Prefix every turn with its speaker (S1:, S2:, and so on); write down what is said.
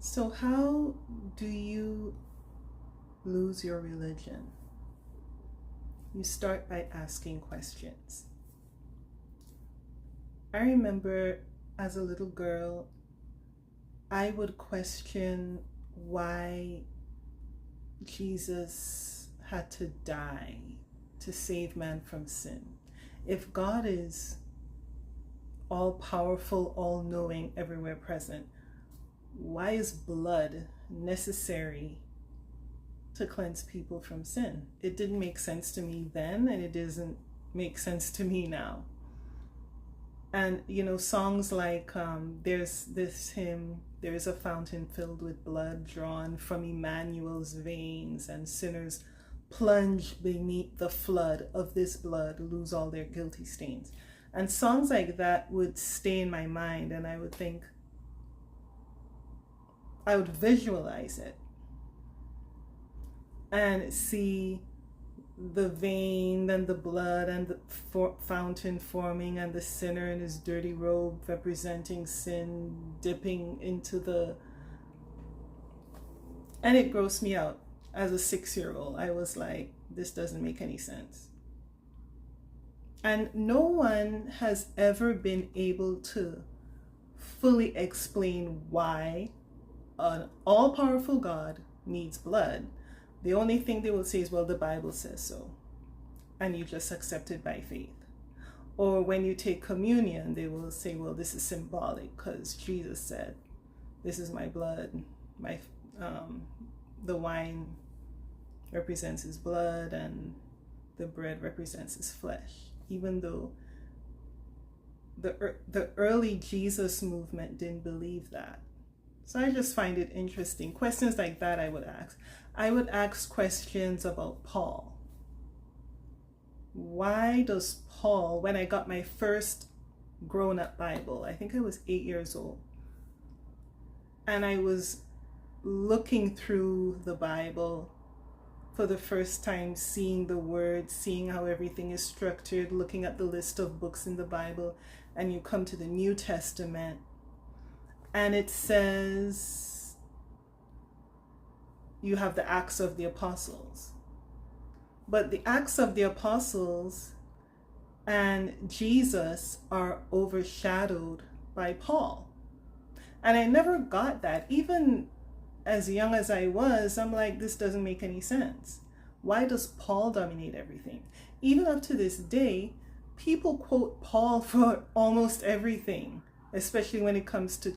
S1: So, how do you lose your religion? You start by asking questions. I remember as a little girl, I would question why Jesus had to die to save man from sin. If God is all powerful, all knowing, everywhere present, why is blood necessary to cleanse people from sin? It didn't make sense to me then, and it doesn't make sense to me now. And songs like there's this hymn, there is a fountain filled with blood drawn from Emmanuel's veins, and sinners plunge beneath the flood of this blood, lose all their guilty stains. And songs like that would stay in my mind, and I would think, I would visualize it and see the vein and the blood and the fountain forming, and the sinner in his dirty robe representing sin dipping into the... And it grossed me out. As a 6-year-old, I was like, this doesn't make any sense. And no one has ever been able to fully explain why an all-powerful God needs blood. The only thing they will say is, well, the Bible says so, and you just accept it by faith. Or when you take communion, they will say, well, this is symbolic because Jesus said, this is my blood. The wine represents his blood and the bread represents his flesh, even though the early Jesus movement didn't believe that. So I just find it interesting. Questions like that I would ask. I would ask questions about Paul. Why does Paul, when I got my first grown-up Bible, I think I was 8 years old, and I was looking through the Bible for the first time, seeing the words, seeing how everything is structured, looking at the list of books in the Bible, and you come to the New Testament, and it says you have the Acts of the Apostles. But the Acts of the Apostles and Jesus are overshadowed by Paul. And I never got that. Even as young as I was, I'm like, this doesn't make any sense. Why does Paul dominate everything? Even up to this day, people quote Paul for almost everything, especially when it comes to